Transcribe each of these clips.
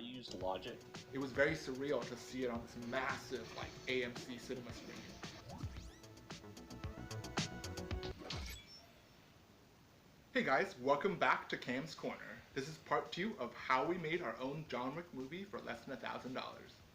use Logic. It was very surreal to see it on this massive, like, AMC cinema screen. Hey guys, welcome back to Cam's Corner. This is part 2 of how we made our own John Wick movie for less than $1,000.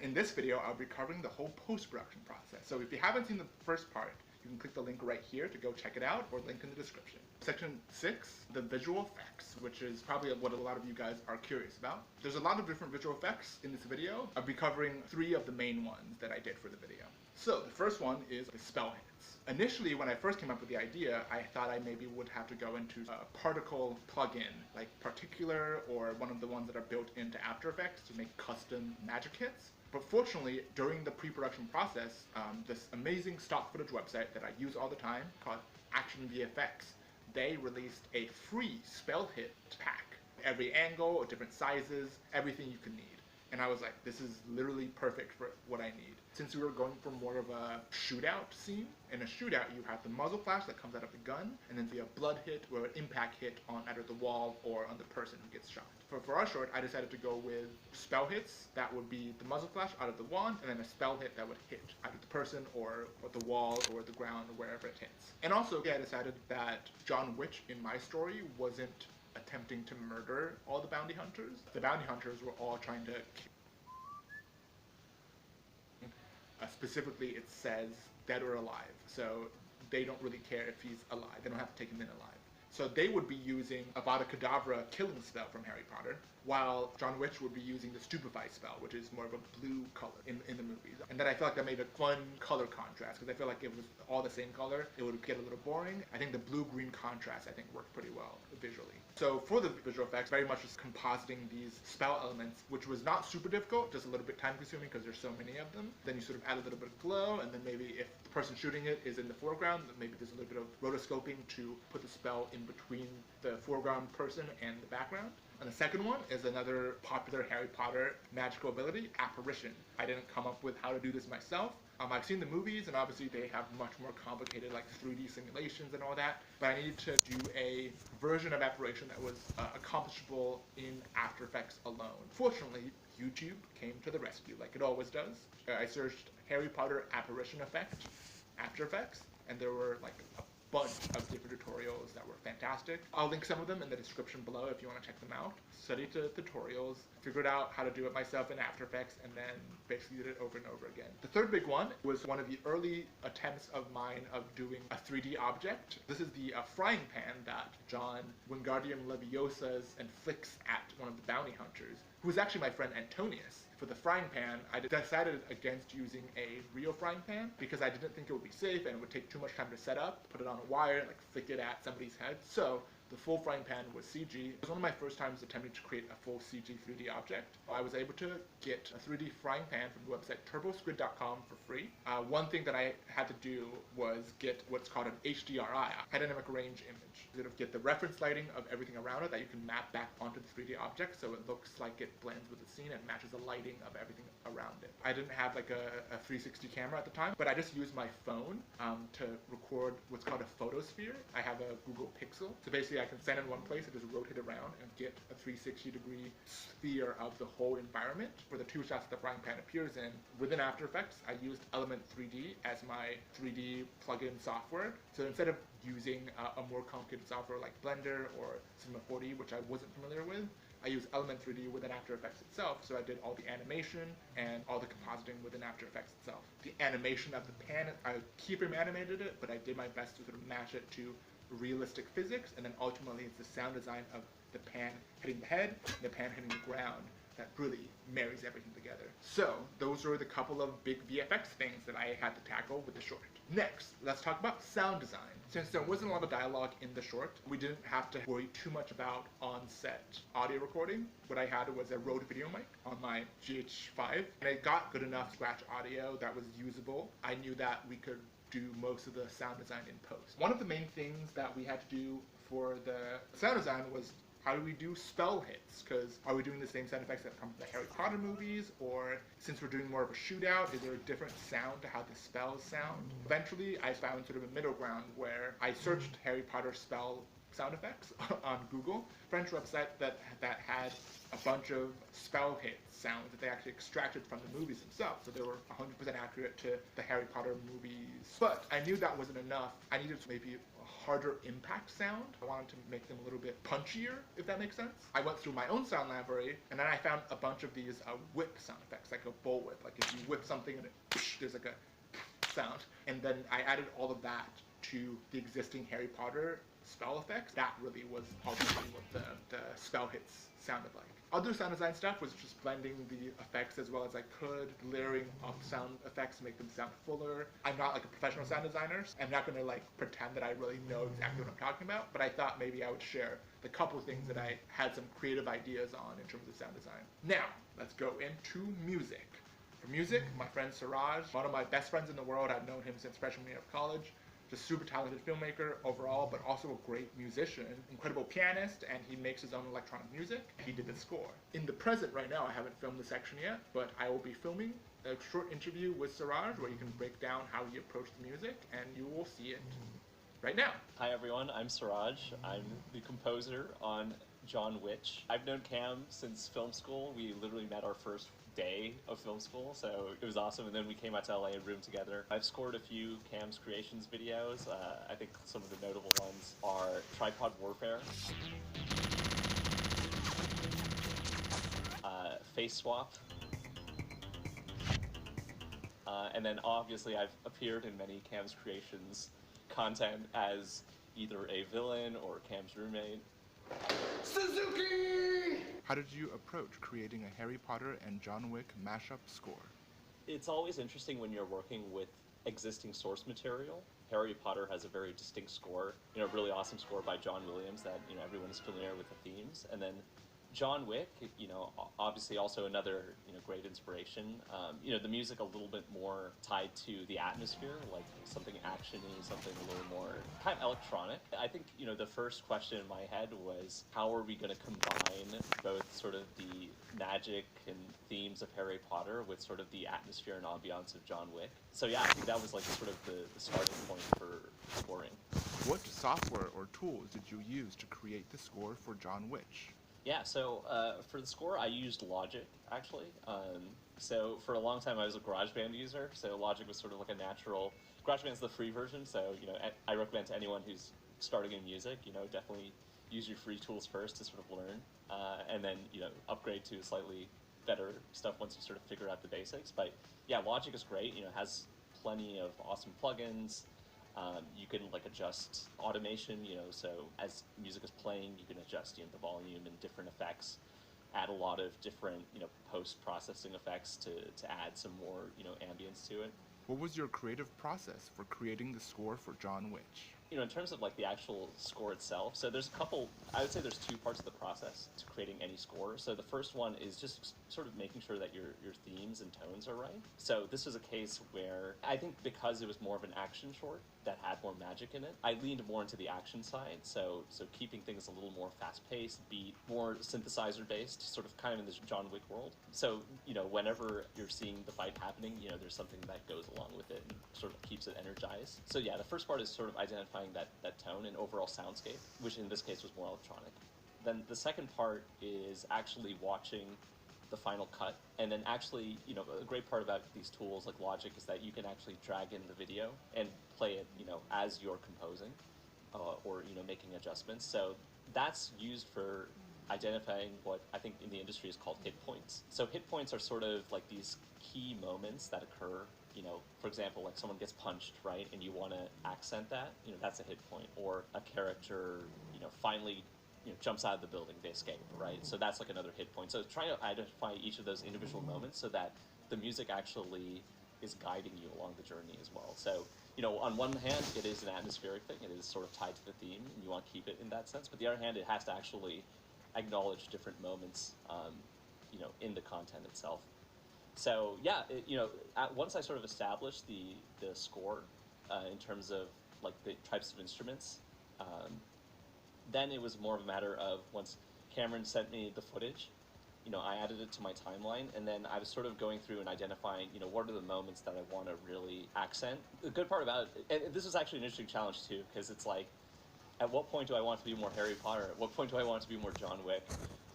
In this video, I'll be covering the whole post-production process. So if you haven't seen the first part, you can click the link right here to go check it out, or link in the description. Section 6, the visual effects, which is probably what a lot of you guys are curious about. There's a lot of different visual effects in this video. I'll be covering 3 of the main ones that I did for the video. So the first one is the spell hits. Initially, when I first came up with the idea, I thought I maybe would have to go into a particle plugin, like Particular or one of the ones that are built into After Effects to make custom magic hits. But fortunately, during the pre-production process, this amazing stock footage website that I use all the time called Action VFX, they released a free spell hit pack. Every angle, different sizes, everything you can need. And I was like, this is literally perfect for what I need. Since we were going for more of a shootout scene, in a shootout you have the muzzle flash that comes out of the gun, and then a blood hit or an impact hit on either the wall or on the person who gets shot. For our short, I decided to go with spell hits. That would be the muzzle flash out of the wand, and then a spell hit that would hit either the person or the wall or the ground or wherever it hits. And also, I decided that John Wick in my story wasn't attempting to murder all the bounty hunters. The bounty hunters were all trying to specifically it says dead or alive, so they don't really care if he's alive. They don't have to take him in alive. So they would be using Avada Kedavra killing spell from Harry Potter, while John Wick would be using the Stupefy spell, which is more of a blue color in the movies. And then I feel like that made a fun color contrast, because I feel like if it was all the same color, it would get a little boring. I think the blue-green contrast, I think, worked pretty well visually. So for the visual effects, very much just compositing these spell elements, which was not super difficult, just a little bit time-consuming because there's so many of them. Then you sort of add a little bit of glow, and then maybe if the person shooting it is in the foreground, then maybe there's a little bit of rotoscoping to put the spell in between the foreground person and the background. And the second one is another popular Harry Potter magical ability, apparition. I didn't come up with how to do this myself. I've seen the movies, and obviously they have much more complicated like 3D simulations and all that, but I needed to do a version of apparition that was accomplishable in After Effects alone. Fortunately, YouTube came to the rescue like it always does. I searched Harry Potter apparition effect, After Effects, and there were like a bunch of different tutorials that were fantastic. I'll link some of them in the description below if you want to check them out. Studied the tutorials, figured out how to do it myself in After Effects, and then basically did it over and over again. The third big one was one of the early attempts of mine of doing a 3D object. This is the frying pan that John Wingardium Leviosa's and flicks at one of the bounty hunters, who is actually my friend Antonius. For the frying pan, I decided against using a real frying pan because I didn't think it would be safe and it would take too much time to set up, put it on a wire, like flick it at somebody's head. So the full frying pan was CG. It was one of my first times attempting to create a full CG 3D object. I was able to get a 3D frying pan from the website turbosquid.com for free. One thing that I had to do was get what's called an HDRI, high dynamic range image. Sort of get the reference lighting of everything around it that you can map back onto the 3D object so it looks like it blends with the scene and matches the lighting of everything around it. I didn't have like a 360 camera at the time, but I just used my phone to record what's called a photosphere. I have a Google Pixel. So basically I can stand in one place and just rotate around and get a 360-degree sphere of the whole environment for the 2 shots that the frying pan appears in. Within After Effects, I used Element 3D as my 3D plugin software. So instead of using a more complicated software like Blender or Cinema 4D, which I wasn't familiar with, I use Element 3D within After Effects itself, so I did all the animation and all the compositing within After Effects itself. The animation of the pan, I keyframe animated it, but I did my best to sort of match it to realistic physics, and then ultimately it's the sound design of the pan hitting the head and the pan hitting the ground that really marries everything together. So those were the couple of big VFX things that I had to tackle with the short. Next, let's talk about sound design. Since there wasn't a lot of dialogue in the short, we didn't have to worry too much about on-set audio recording. What I had was a Rode video mic on my GH5, and it got good enough scratch audio that was usable. I knew that we could do most of the sound design in post. One of the main things that we had to do for the sound design was how do we do spell hits? Because are we doing the same sound effects that come from the Harry Potter movies? Or since we're doing more of a shootout, is there a different sound to how the spells sound? Eventually, I found sort of a middle ground where I searched Harry Potter spell sound effects on Google, French website that had a bunch of spell hit sounds that they actually extracted from the movies themselves, so they were 100% accurate to the Harry Potter movies. But I knew that wasn't enough. I needed maybe a harder impact sound. I wanted to make them a little bit punchier, if that makes sense. I went through my own sound library, and then I found a bunch of these whip sound effects, like a bullwhip. Like if you whip something and there's like a sound. And then I added all of that to the existing Harry Potter spell effects. That really was ultimately what the spell hits sounded like. Other sound design stuff was just blending the effects as well as I could, layering up sound effects to make them sound fuller. I'm not like a professional sound designer. I'm not going to like pretend that I really know exactly what I'm talking about, but I thought maybe I would share the couple things that I had some creative ideas on in terms of sound design. Now, let's go into music. For music, my friend Siraj, one of my best friends in the world. I've known him since freshman year of college. Just super talented filmmaker overall, but also a great musician, incredible pianist, and he makes his own electronic music. He did the score. In the present right now, I haven't filmed the section yet, but I will be filming a short interview with Siraj where you can break down how he approached the music, and you will see it right now. Hi everyone, I'm Siraj. I'm the composer on John Wick. I've known Cam since film school. We literally met our first day of film school, so it was awesome, and then we came out to LA and roomed together. I've scored a few Cam's Creations videos. I think some of the notable ones are Tripod Warfare, Face Swap, and then obviously I've appeared in many Cam's Creations content as either a villain or Cam's roommate. Suzuki! How did you approach creating a Harry Potter and John Wick mashup score? It's always interesting when you're working with existing source material. Harry Potter has a very distinct score, a really awesome score by John Williams that, everyone is familiar with the themes. And then John Wick, obviously also another, great inspiration. The music a little bit more tied to the atmosphere, like something action-y, something a little more kind of electronic. I think, the first question in my head was, how are we going to combine both sort of the magic and themes of Harry Potter with sort of the atmosphere and ambiance of John Wick? So yeah, I think that was like sort of the starting point for scoring. What software or tools did you use to create the score for John Wick? Yeah, so for the score, I used Logic, actually. So for a long time, I was a GarageBand user, so Logic was sort of like a natural... GarageBand's the free version, so, I recommend to anyone who's starting in music, definitely use your free tools first to sort of learn, and then, upgrade to slightly better stuff once you sort of figure out the basics. But yeah, Logic is great, has plenty of awesome plugins. You can like adjust automation, so as music is playing, you can adjust the volume and different effects, add a lot of different post-processing effects to add some more ambience to it. What was your creative process for creating the score for John Wick? In terms of like the actual score itself, so there's I would say there's two parts of the process to creating any score. So the first one is just sort of making sure that your themes and tones are right. So this was a case where I think because it was more of an action short that had more magic in it, I leaned more into the action side. So keeping things a little more fast-paced, beat, more synthesizer-based, sort of kind of in this John Wick world. So, whenever you're seeing the fight happening, there's something that goes along with it and sort of keeps it energized. So yeah, the first part is sort of identifying that tone and overall soundscape, which in this case was more electronic. Then the second part is actually watching the final cut, and then actually, a great part about these tools like Logic is that you can actually drag in the video and play it, as you're composing, or making adjustments. So that's used for identifying what I think in the industry is called hit points. So hit points are sort of like these key moments that occur. For example, like someone gets punched, right, and you want to accent that, that's a hit point. Or a character, finally, jumps out of the building, they escape, right? So that's like another hit point. So trying to identify each of those individual moments so that the music actually is guiding you along the journey as well. So, on one hand, it is an atmospheric thing. It is sort of tied to the theme, and you want to keep it in that sense. But the other hand, it has to actually acknowledge different moments, in the content itself. So yeah, once I sort of established the score in terms of like the types of instruments, then it was more of a matter of once Cameron sent me the footage, I added it to my timeline, and then I was sort of going through and identifying, what are the moments that I want to really accent. The good part about it, and this is actually an interesting challenge too, because it's like, at what point do I want to be more Harry Potter? At what point do I want to be more John Wick?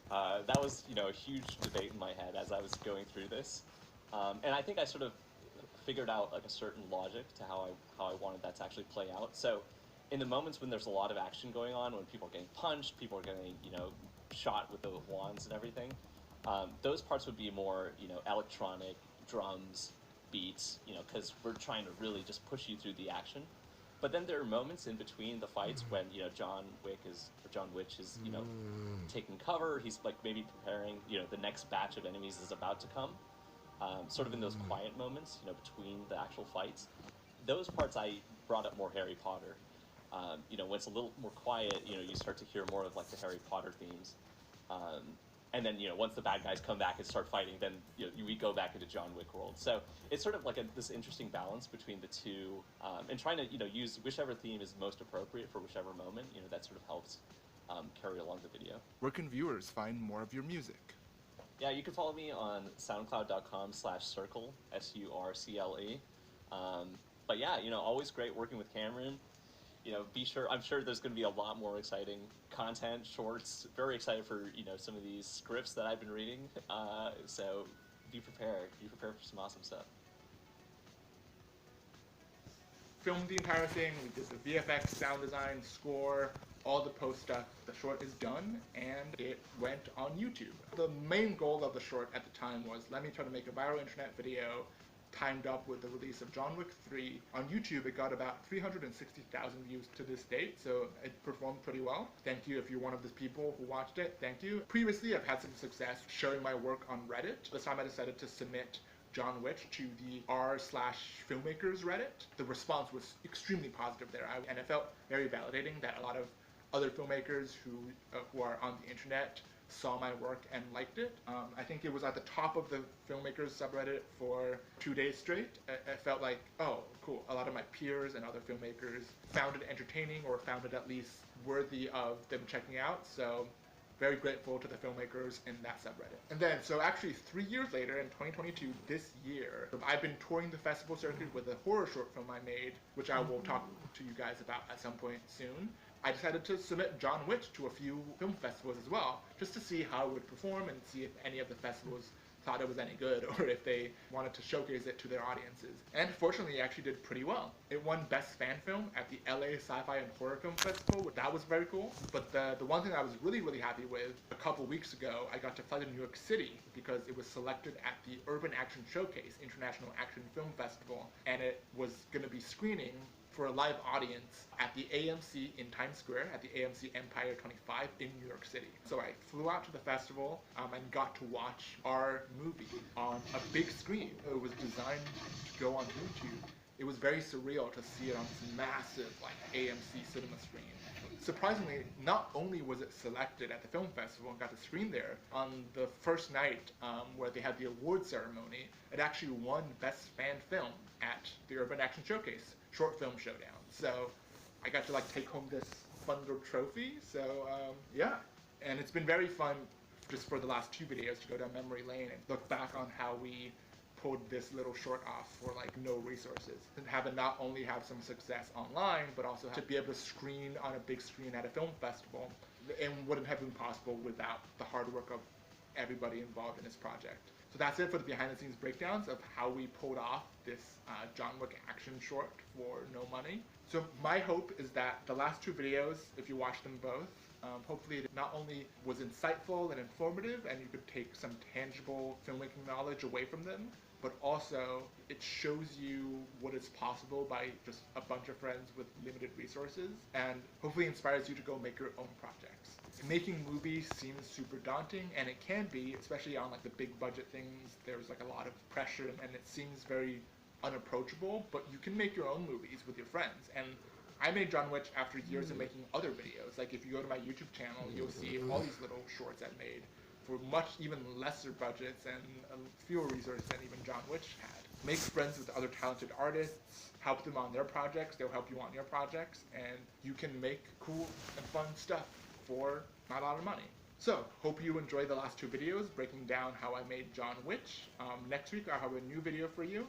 That was, a huge debate in my head as I was going through this. And I think I sort of figured out like a certain logic to how I wanted that to actually play out. So in the moments when there's a lot of action going on, when people are getting punched, people are getting, shot with the wands and everything, those parts would be more, electronic, drums, beats, because we're trying to really just push you through the action. But then there are moments in between the fights when, John Witch is, taking cover. He's like maybe preparing, the next batch of enemies is about to come. Sort of in those quiet moments, between the actual fights. Those parts I brought up more Harry Potter. When it's a little more quiet, you start to hear more of like the Harry Potter themes. And then, once the bad guys come back and start fighting, then we go back into John Wick world. So it's sort of like this interesting balance between the two, and trying to, use whichever theme is most appropriate for whichever moment. That sort of helps carry along the video. Where can viewers find more of your music? Yeah, you can follow me on soundcloud.com/circle, SURCLE. But yeah, always great working with Cameron. I'm sure there's going to be a lot more exciting content, shorts. Very excited for, some of these scripts that I've been reading. So be prepared. Be prepared for some awesome stuff. Filmed the entire thing. We did the VFX, sound design, score, all the post stuff. The short is done, and it went on YouTube. The main goal of the short at the time was, let me try to make a viral internet video timed up with the release of John Wick 3. On YouTube, it got about 360,000 views to this date, so it performed pretty well. Thank you if you're one of the people who watched it. Thank you. Previously, I've had some success showing my work on Reddit. This time I decided to submit John Wick to the r/filmmakers Reddit. The response was extremely positive there, and it felt very validating that a lot of other filmmakers who are on the internet saw my work and liked it. I think it was at the top of the filmmakers subreddit for 2 days straight. It felt like, oh, cool. A lot of my peers and other filmmakers found it entertaining or found it at least worthy of them checking out. So very grateful to the filmmakers in that subreddit. And then, so actually 3 years later, in 2022, this year, I've been touring the festival circuit with a horror short film I made, which I will talk to you guys about at some point soon. I decided to submit John Wick to a few film festivals as well, just to see how it would perform and see if any of the festivals thought it was any good or if they wanted to showcase it to their audiences. And fortunately, it actually did pretty well. It won Best Fan Film at the LA Sci-Fi and Horror Film Festival. That was very cool. But the one thing I was really, really happy with, a couple weeks ago, I got to fly to New York City because it was selected at the Urban Action Showcase International Action Film Festival, and it was going to be screening for a live audience at the AMC in Times Square, at the AMC Empire 25 in New York City. So I flew out to the festival and got to watch our movie on a big screen. It was designed to go on YouTube. It was very surreal to see it on this massive AMC cinema screen. Surprisingly, not only was it selected at the film festival and got to screen there, on the first night where they had the award ceremony, it actually won Best Fan Film at the Urban Action Showcase Short Film Showdown. So I got to take home this fun little trophy. So yeah, and it's been very fun just for the last 2 videos to go down memory lane and look back on how we pulled this little short off for no resources, and have it not only have some success online, but also to be able to screen on a big screen at a film festival. It wouldn't have been possible without the hard work of everybody involved in this project. So that's it for the behind the scenes breakdowns of how we pulled off this John Wick action short for no money. So my hope is that the last 2 videos, if you watch them both, hopefully it not only was insightful and informative and you could take some tangible filmmaking knowledge away from them, but also it shows you what is possible by just a bunch of friends with limited resources, and hopefully inspires you to go make your own projects. Making movies seems super daunting, and it can be, especially on the big budget things. There's a lot of pressure and it seems very unapproachable, but you can make your own movies with your friends. And I made John Wick after years of making other videos. If you go to my YouTube channel, you'll see all these little shorts I've made for much even lesser budgets and fewer resources than even John Wick had. Make friends with other talented artists, help them on their projects, they'll help you on your projects, and you can make cool and fun stuff for not a lot of money. So, hope you enjoyed the last 2 videos breaking down how I made John Wick. Next week I'll have a new video for you.